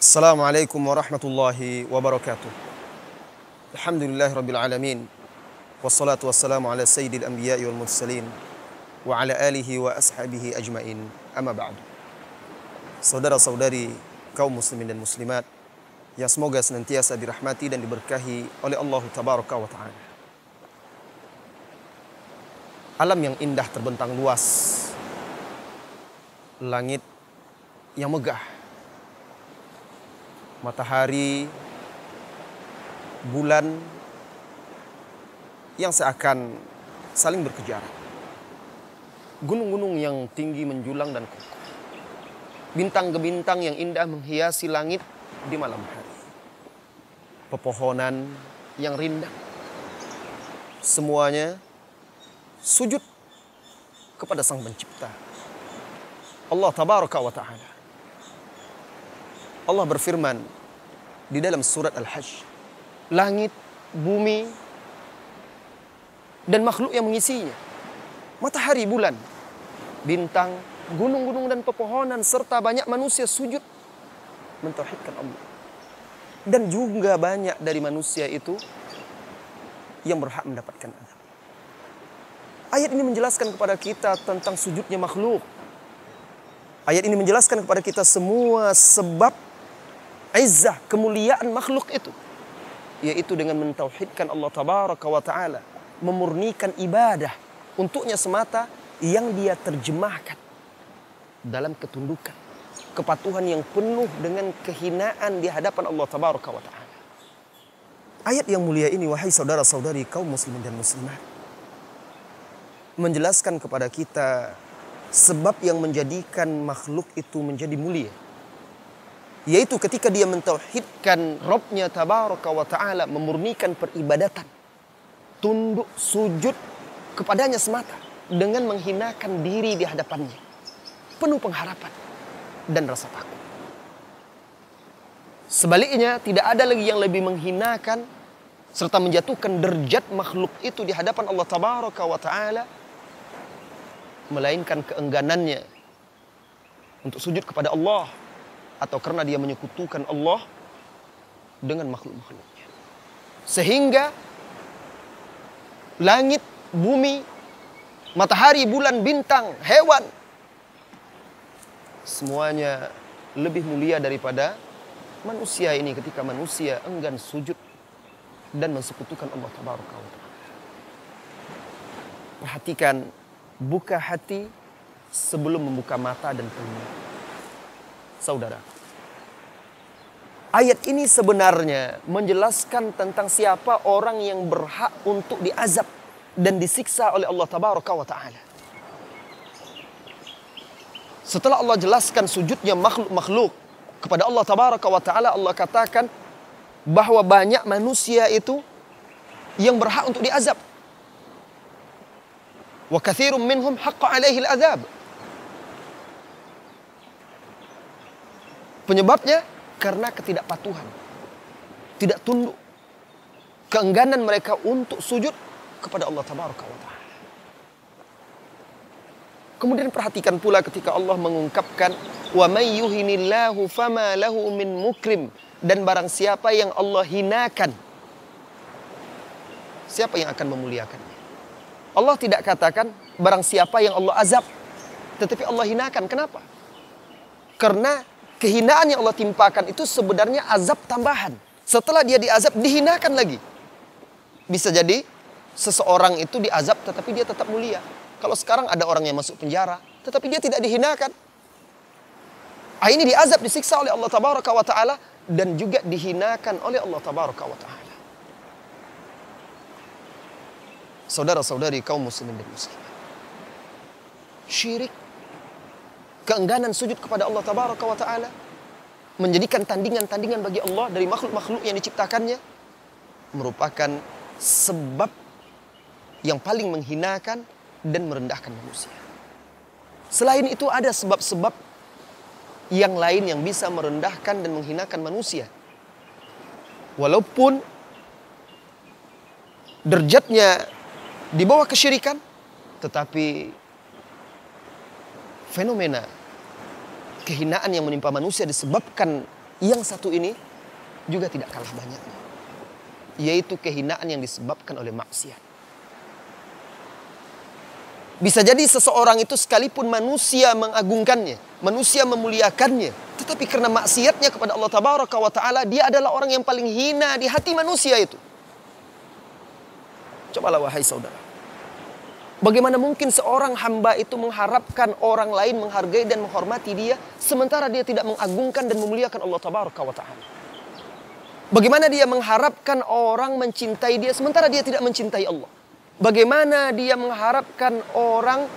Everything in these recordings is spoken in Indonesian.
Assalamualaikum warahmatullahi wabarakatuh. Alhamdulillahi rabbil alamin. Wassalatu wassalamu ala sayyidil anbiya'i wal mursalin wa ala alihi wa ashabihi ajmain. Amma ba'du. Saudara-saudari kaum muslimin dan muslimat yang semoga senantiasa dirahmati dan diberkahi oleh Allah tabaraka wa ta'ala. Alam yang indah terbentang luas, langit yang megah, matahari, bulan yang seakan saling berkejaran, gunung-gunung yang tinggi menjulang dan kokoh, bintang-bintang yang indah menghiasi langit di malam hari, pepohonan yang rindang, semuanya sujud kepada Sang Pencipta, Allah tabaraka wa ta'ala. Allah berfirman di dalam surat Al-Hajj, langit, bumi, dan makhluk yang mengisinya, matahari, bulan, bintang, gunung-gunung dan pepohonan, serta banyak manusia sujud mentauhidkan Allah. Dan juga banyak dari manusia itu yang berhak mendapatkan azab. Ayat ini menjelaskan kepada kita tentang sujudnya makhluk. Ayat ini menjelaskan kepada kita semua sebab izzah, kemuliaan makhluk itu, yaitu dengan mentauhidkan Allah tabaraka wa ta'ala, memurnikan ibadah untuknya semata yang dia terjemahkan dalam ketundukan, kepatuhan yang penuh dengan kehinaan di hadapan Allah tabaraka wa ta'ala. Ayat yang mulia ini, wahai saudara-saudari kaum muslimin dan muslimat, menjelaskan kepada kita sebab yang menjadikan makhluk itu menjadi mulia, yaitu ketika dia mentauhidkan Rabbnya tabaraka wa ta'ala, memurnikan peribadatan, tunduk sujud kepadanya semata dengan menghinakan diri di hadapannya, penuh pengharapan dan rasa takut. Sebaliknya, tidak ada lagi yang lebih menghinakan serta menjatuhkan derajat makhluk itu di hadapan Allah tabaraka wa ta'ala, melainkan keengganannya untuk sujud kepada Allah, atau karena dia menyekutukan Allah dengan makhluk-makhluknya. Sehingga langit, bumi, matahari, bulan, bintang, hewan, semuanya lebih mulia daripada manusia ini ketika manusia enggan sujud dan mensekutukan Allah tabaraka wa ta'ala. Perhatikan, buka hati sebelum membuka mata dan telinga. Saudara, ayat ini sebenarnya menjelaskan tentang siapa orang yang berhak untuk diazab dan disiksa oleh Allah tabaraka wa ta'ala. Setelah Allah jelaskan sujudnya makhluk-makhluk kepada Allah tabaraka wa ta'ala, Allah katakan bahwa banyak manusia itu yang berhak untuk diazab. Wa katsirum minhum haqqa alaihi al-azab. Penyebabnya karena ketidakpatuhan, tidak tunduk, keengganan mereka untuk sujud kepada Allah tabaraka wa ta'ala. Kemudian perhatikan pula ketika Allah mengungkapkan wa may yuhinillahu fama lahu min mukrim, dan barang siapa yang Allah hinakan, siapa yang akan memuliakannya? Allah tidak katakan barang siapa yang Allah azab, tetapi Allah hinakan. Kenapa? Karena kehinaan yang Allah timpakan itu sebenarnya azab tambahan. Setelah dia diazab, dihinakan lagi. Bisa jadi seseorang itu diazab tetapi dia tetap mulia. Kalau sekarang ada orang yang masuk penjara tetapi dia tidak dihinakan, ini diazab, disiksa oleh Allah tabaraka wa ta'ala, dan juga dihinakan oleh Allah tabaraka wa ta'ala. Saudara-saudari kaum muslimin dan muslimat, syirik, keengganan sujud kepada Allah tabaraka wa ta'ala, menjadikan tandingan-tandingan bagi Allah dari makhluk-makhluk yang diciptakannya, merupakan sebab yang paling menghinakan dan merendahkan manusia. Selain itu ada sebab-sebab yang lain yang bisa merendahkan dan menghinakan manusia. Walaupun derajatnya di bawah kesyirikan, tetapi fenomena kehinaan yang menimpa manusia disebabkan Yang satu ini juga tidak kalah banyaknya, yaitu kehinaan yang disebabkan oleh maksiat. Bisa jadi seseorang itu sekalipun manusia mengagungkannya, manusia memuliakannya, tetapi karena maksiatnya kepada Allah Tabaraka wa Ta'ala, dia adalah orang yang paling hina di hati manusia itu. Cobalah wahai saudara, bagaimana mungkin seorang hamba itu mengharapkan orang lain menghargai dan menghormati dia, sementara dia tidak mengagungkan dan memuliakan Allah Tabaraka wa Ta'ala? Bagaimana dia mengharapkan orang mencintai dia, sementara dia tidak mencintai Allah? Bagaimana dia mengharapkan orang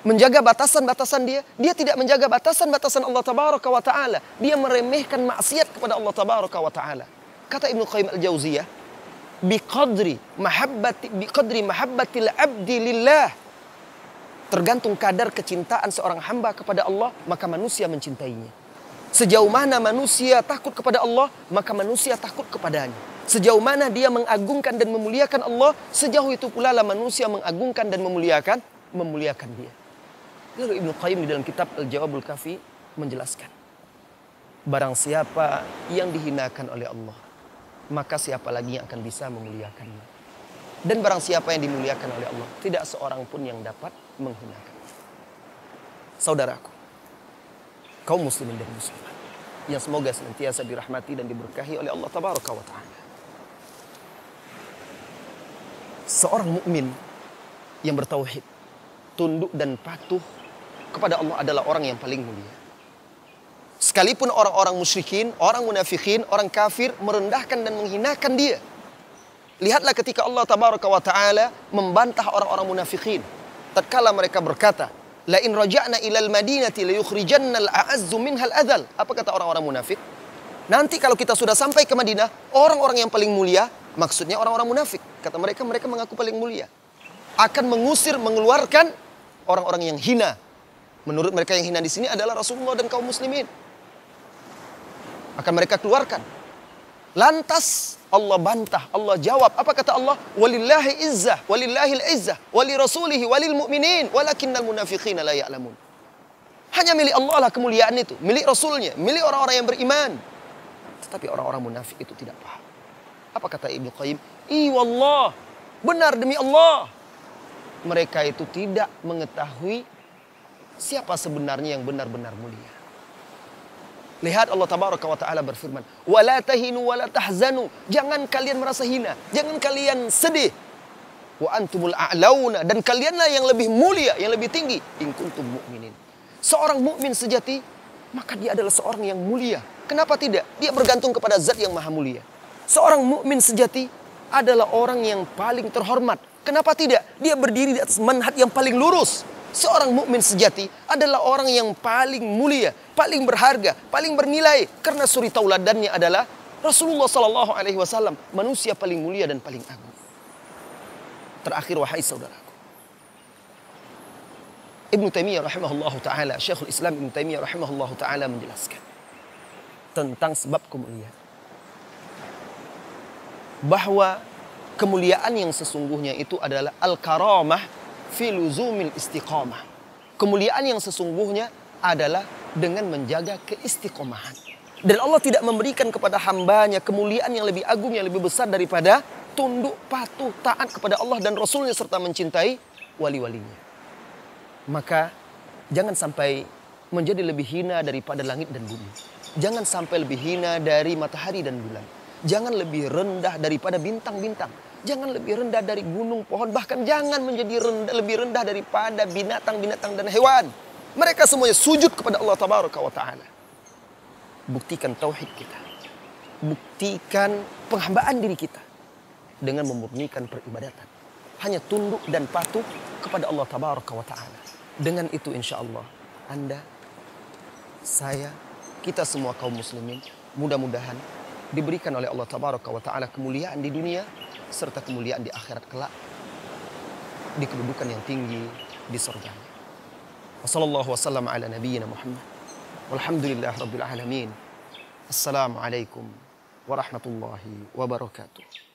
menjaga batasan-batasan dia? Dia tidak menjaga batasan-batasan Allah Tabaraka wa Ta'ala. Dia meremehkan maksiat kepada Allah Tabaraka wa Ta'ala. Kata Ibnu Qayyim Al-Jauziyah, biqadri mahabbatil abdi lillah. Tergantung kadar kecintaan seorang hamba kepada Allah, maka manusia mencintainya. Sejauh mana manusia takut kepada Allah, maka manusia takut kepadanya. Sejauh mana dia mengagungkan dan memuliakan Allah, sejauh itu pula lah manusia mengagungkan dan memuliakan dia. Lalu Ibnu Qayyim di dalam kitab Al-Jawabul Kafi menjelaskan, barang siapa yang dihinakan oleh Allah, maka siapa lagi yang akan bisa memuliakannya. Dan barang siapa yang dimuliakan oleh Allah, tidak seorang pun yang dapat menghinakan. Saudaraku, kaum muslimin dan muslimat, yang semoga senantiasa dirahmati dan diberkahi oleh Allah Tabaraka wa Ta'ala. Seorang mukmin yang bertauhid, tunduk dan patuh kepada Allah adalah orang yang paling mulia. Sekalipun orang-orang musyrikin, orang munafikin, orang kafir merendahkan dan menghinakan dia. Lihatlah ketika Allah Tabaraka wa Ta'ala membantah orang-orang munafikin. Tatkala mereka berkata, la in raja'na ilal madinati la yukhrijanna al-a'azzu minhal adzal. Apa kata orang-orang munafik? Nanti kalau kita sudah sampai ke Madinah, orang-orang yang paling mulia, maksudnya orang-orang munafik, kata mereka, mereka mengaku paling mulia, akan mengusir, mengeluarkan orang-orang yang hina. Menurut mereka yang hina di sini adalah Rasulullah dan kaum muslimin. Akan mereka keluarkan. Lantas Allah bantah, Allah jawab. Apa kata Allah? Walillahi izzah, walillahil izzah, wali rasulihi, walil mu'minin, walakinnal munafiqina la ya'lamun. Hanya milik Allah lah kemuliaan itu, milik Rasulnya, milik orang-orang yang beriman. Tetapi orang-orang munafik itu tidak paham. Apa kata Ibnu Qayyim? Wallah, benar demi Allah, mereka itu tidak mengetahui siapa sebenarnya yang benar-benar mulia. Lihat Allah Tabaraka wa Ta'ala berfirman, wala tahinu wala tahzanu. Jangan kalian merasa hina, jangan kalian sedih. Wa antumul a'launa, dan kalianlah yang lebih mulia, yang lebih tinggi, in kuntum mu'minin. Seorang mukmin sejati, maka dia adalah seorang yang mulia. Kenapa tidak? Dia bergantung kepada Zat yang Maha Mulia. Seorang mukmin sejati adalah orang yang paling terhormat. Kenapa tidak? Dia berdiri di atas manhaj yang paling lurus. Seorang mukmin sejati adalah orang yang paling mulia, paling berharga, paling bernilai, karena suri tauladannya adalah Rasulullah sallallahu alaihi wasallam, manusia paling mulia dan paling agung. Terakhir wahai saudaraku, Ibnu Taimiyah rahimahullahu taala, Syekhul Islam Ibnu Taimiyah rahimahullahu taala menjelaskan tentang sebab kemuliaan, bahwa kemuliaan yang sesungguhnya itu adalah al-karamah fi luzumil istiqamah. Kemuliaan yang sesungguhnya adalah dengan menjaga keistiqomahan. Dan Allah tidak memberikan kepada hambanya kemuliaan yang lebih agung, yang lebih besar daripada tunduk, patuh, taat kepada Allah dan Rasulnya serta mencintai wali-walinya. Maka jangan sampai menjadi lebih hina daripada langit dan bumi. Jangan sampai lebih hina dari matahari dan bulan. Jangan lebih rendah daripada bintang-bintang. Jangan lebih rendah dari gunung, pohon. Bahkan jangan menjadi lebih rendah daripada binatang-binatang dan hewan. Mereka semuanya sujud kepada Allah Tabaraka wa Ta'ala. Buktikan tauhid kita. Buktikan penghambaan diri kita dengan memurnikan peribadatan. Hanya tunduk dan patuh kepada Allah Tabaraka wa Ta'ala. Dengan itu insya Allah Anda, saya, kita semua kaum muslimin mudah-mudahan diberikan oleh Allah Tabaraka wa Ta'ala kemuliaan di dunia serta kemuliaan di akhirat kelak, di kedudukan yang tinggi di surga. Wassallallahu wasallam ala nabiyyina Muhammad walhamdulillah rabbil alamin. Assalamualaikum warahmatullahi wabarakatuh.